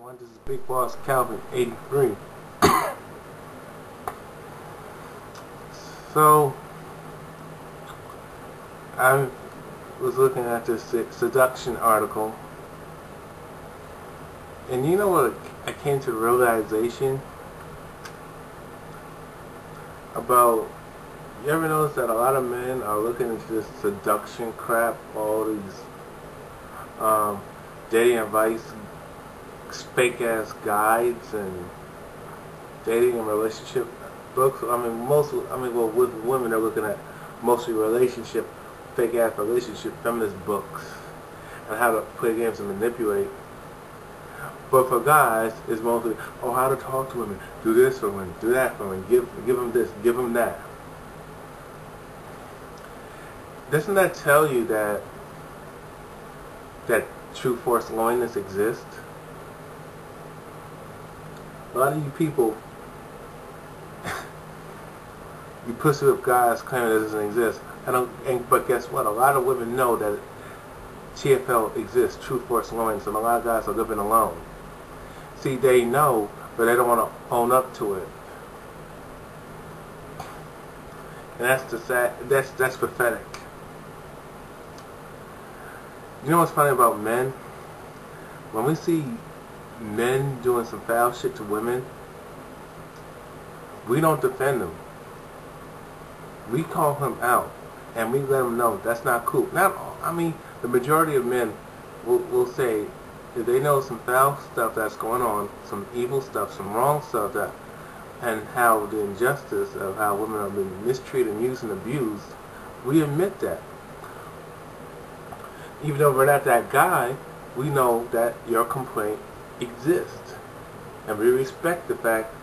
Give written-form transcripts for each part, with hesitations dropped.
everyone, this is Big Boss Calvin 83. So I was looking at this seduction article, and you know what I came to the realization about. You ever notice that a lot of men are looking into this seduction crap, all these dating advice, fake ass guides, and dating and relationship books? Well, with women, they're looking at mostly fake ass relationship feminist books, and how to play games and manipulate. But for guys, it's mostly, how to talk to women, do this for women, do that for women, give them this, give them that. Doesn't that tell you that true forced loneliness exists? A lot of you people, you pussy whip guys claiming it doesn't exist. But guess what? A lot of women know that TFL exists, true forced loneliness, and a lot of guys are living alone. See, they know, but they don't want to own up to it. And that's pathetic. You know what's funny about men? When we see men doing some foul shit to women, we don't defend them. We call him out, and we let him know that's not cool. The majority of men will say, if they know some foul stuff that's going on, some evil stuff, some wrong stuff, and how the injustice of how women are being mistreated, used, and abused, we admit that. Even though we're not that guy, we know that your complaint exists. And we respect the fact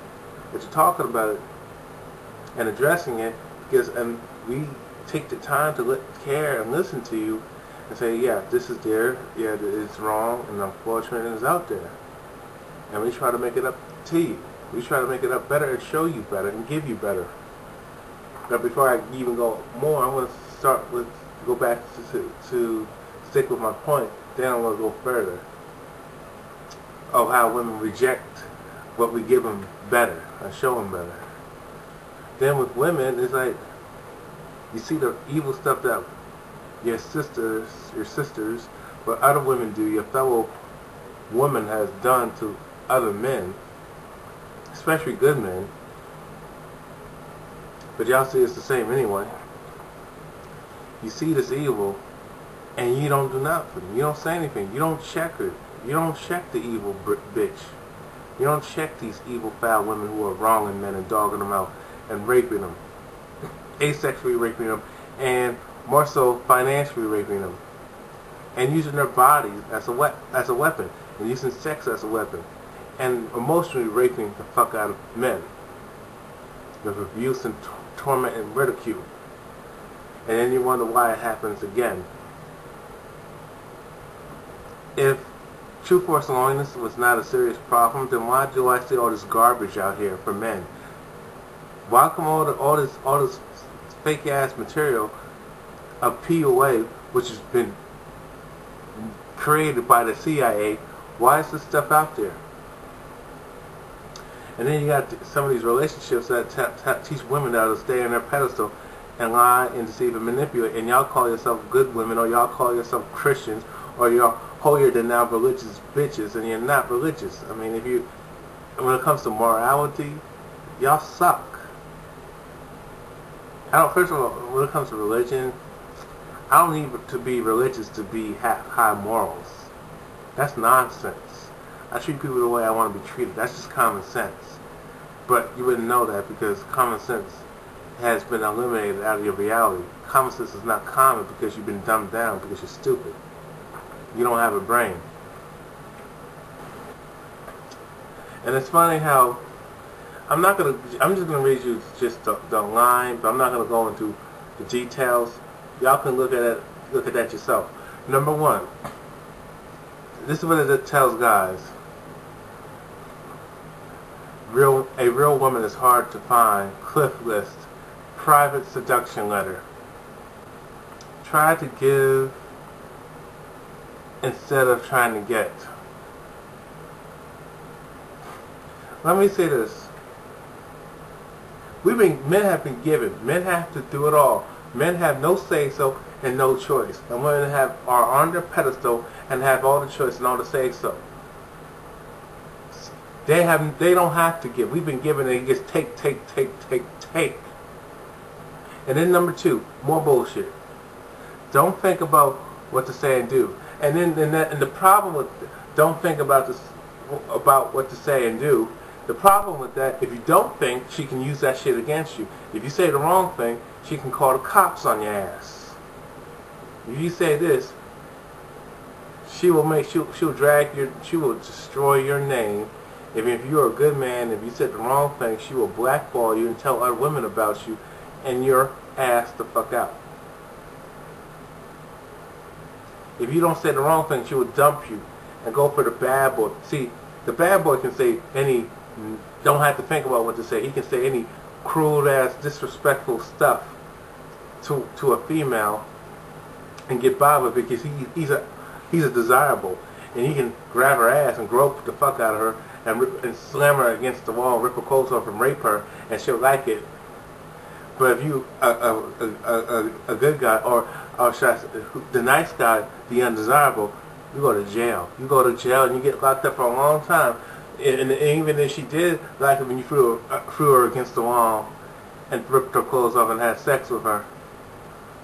that you're talking about it and addressing it, and we take the time to care and listen to you and say, yeah, this is there, yeah, it's wrong, and unfortunately it's out there. And we try to make it up to you. We try to make it up better and show you better and give you better. But before I even go more, I want to go back to stick with my point. Then I want to go further of how women reject what we give them better and show them better. Then with women, it's like you see the evil stuff that your sisters, but other women do, your fellow woman has done to other men, especially good men. But y'all see it's the same anyway. You see this evil, and you don't do nothing. You don't say anything. You don't check her. You don't check the evil bitch. You don't check these evil, foul women who are wronging men and dogging them out and raping them, asexually raping them, and more so financially raping them, and using their bodies as a weapon, and using sex as a weapon, and emotionally raping the fuck out of men with abuse and torment and ridicule. And then you wonder why it happens again. If true forced loneliness was not a serious problem, then why do I see all this garbage out here for men? Why come all this fake ass material of POA, which has been created by the CIA? Why is this stuff out there? And then you got some of these relationships that teach women how to stay on their pedestal and lie and deceive and manipulate. And y'all call yourself good women, or y'all call yourself Christians, or y'all holier than thou religious bitches, and you're not religious. When it comes to morality, y'all suck. First of all, when it comes to religion, I don't need to be religious to have high morals. That's nonsense. I treat people the way I want to be treated. That's just common sense. But you wouldn't know that because common sense has been eliminated out of your reality. Common sense is not common because you've been dumbed down because you're stupid. You don't have a brain. And it's funny how I'm just gonna read you just the line, but I'm not gonna go into the details. Y'all can look at that yourself. Number one, this is what it tells guys. A real woman is hard to find. Cliff list. Private seduction letter. Try to give instead of trying to get. let me say this. Men have been given. Men have to do it all. Men have no say-so and no choice. And women are on their pedestal and have all the choice and all the say-so. They don't have to give. We've been given, and it just take. And then number 2, more bullshit. Don't think about what to say and do. And the problem with don't think about what to say and do. The problem with that, if you don't think, she can use that shit against you. If you say the wrong thing, she can call the cops on your ass. If you say this, she will destroy your name. If you're a good man, if you said the wrong thing, she will blackball you and tell other women about you, and your ass the fuck out. If you don't say the wrong thing, she will dump you and go for the bad boy. See, the bad boy can say don't have to think about what to say. He can say any cruel ass, disrespectful stuff to a female and get by with it, because he's a desirable, and he can grab her ass and grope the fuck out of her and slam her against the wall, rip her clothes off and rape her, and she'll like it. But if you a good guy, or should I say, the nice guy, the undesirable, you go to jail. You go to jail and you get locked up for a long time. And even if she did like it when you threw her against the wall and ripped her clothes off and had sex with her,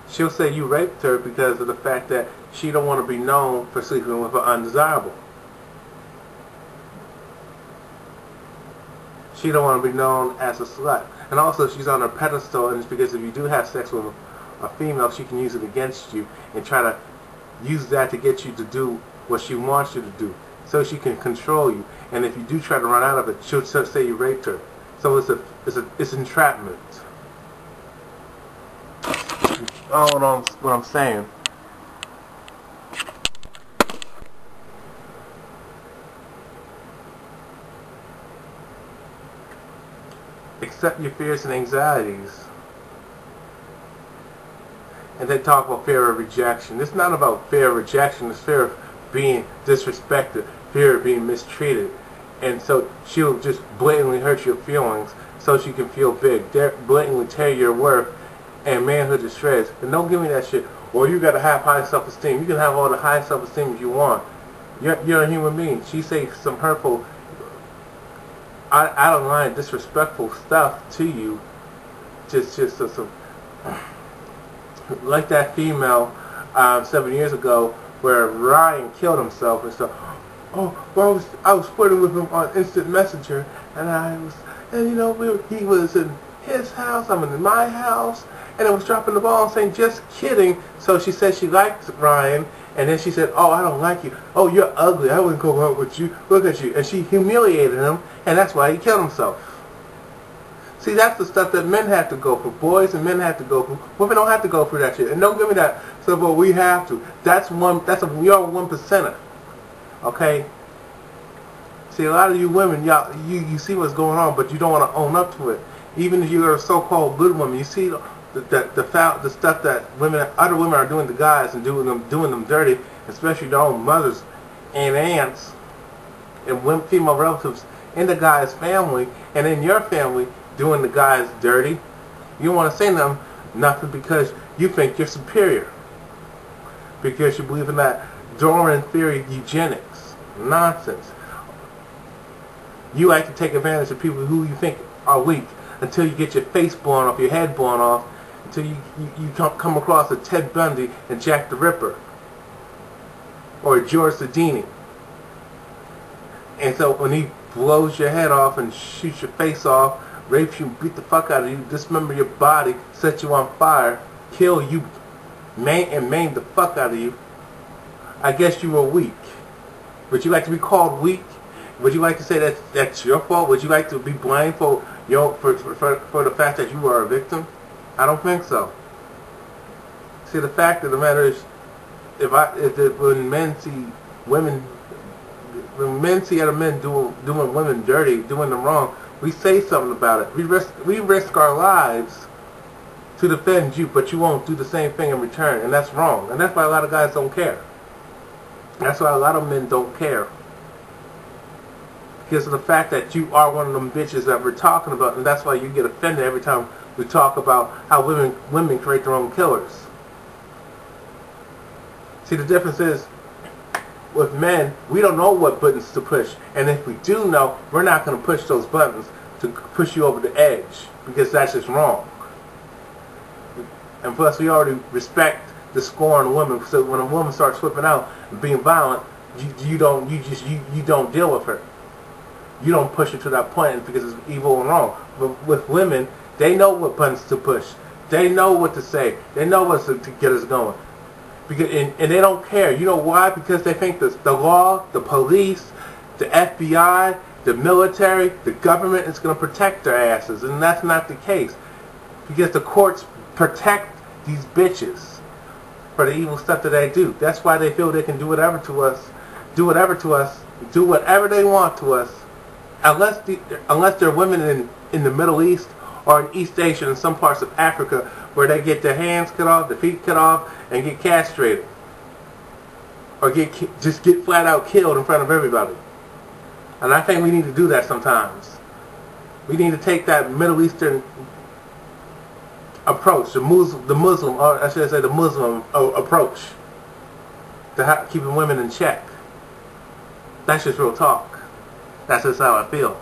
she'll say you raped her because of the fact that she don't want to be known for sleeping with an undesirable. She don't want to be known as a slut. And also, she's on her pedestal, and it's because if you do have sex with a female, she can use it against you and try to use that to get you to do what she wants you to do, so she can control you. And if you do try to run out of it, she'll say you raped her. So it's entrapment. What I'm saying. Accept your fears and anxieties. And they talk about fear of rejection. It's not about fear of rejection. It's fear of being disrespected, fear of being mistreated. And so she'll just blatantly hurt your feelings so she can feel big. They'll blatantly tear your worth and manhood to shreds. And don't give me that shit. Or you gotta have high self-esteem. You can have all the high self-esteem you want. You're a human being. She say some hurtful, out of line, disrespectful stuff to you. Just some, like that female 7 years ago where Ryan killed himself and stuff. Oh, well, I was flirting with him on Instant Messenger, and you know, he was in his house, I'm in my house, and I was dropping the ball and saying, just kidding. So she said she liked Ryan, and then she said, oh, I don't like you. Oh, you're ugly. I wouldn't go out with you. Look at you. And she humiliated him, and that's why he killed himself. See, that's the stuff that men have to go through. Boys and men have to go through. Women don't have to go through that shit. And don't give me that. So, well, we have to. You're 1%er. Okay? See, a lot of you women, you see what's going on, but you don't want to own up to it. Even if you're a so-called good woman, you see the stuff that other women are doing to guys and doing them dirty, especially their own mothers and aunts and female relatives in the guy's family and in your family, doing the guys dirty. You don't want to say nothing because you think you're superior, because you believe in that Darwin theory eugenics nonsense. You like to take advantage of people who you think are weak until you get your face blown off, your head blown off, until you come across a Ted Bundy and Jack the Ripper or a George Sedini. And so when he blows your head off and shoots your face off, rapes you, beat the fuck out of you, dismember your body, set you on fire, kill you, maim the fuck out of you, I guess you were weak. Would you like to be called weak? Would you like to say that that's your fault? Would you like to be blamed for the fact that you were a victim? I don't think so. See, the fact of the matter is, when men see other men doing women dirty, doing them wrong, we say something about it. We risk our lives to defend you, but you won't do the same thing in return, and that's wrong. And that's why a lot of guys don't care. That's why a lot of men don't care. because of the fact that you are one of them bitches that we're talking about, and that's why you get offended every time we talk about how women create their own killers. See, the difference is, with men, we don't know what buttons to push, and if we do know, we're not going to push those buttons to push you over the edge, because that's just wrong. And plus, we already respect the scorn of women, so when a woman starts flipping out and being violent, you don't deal with her. You don't push her to that point because it's evil and wrong. But with women, they know what buttons to push. They know what to say. They know what to get us going. Because and they don't care. You know why? Because they think the law, the police, the FBI, the military, the government is going to protect their asses, and that's not the case. Because the courts protect these bitches for the evil stuff that they do. That's why they feel they can do whatever to us, do whatever they want to us, unless they're women in the Middle East or in East Asia and some parts of Africa where they get their hands cut off, their feet cut off, and get castrated, or just get flat out killed in front of everybody. And I think we need to do that sometimes. We need to take that Middle Eastern approach, the Muslim, or I should say the Muslim approach to keeping women in check. That's just real talk. That's just how I feel.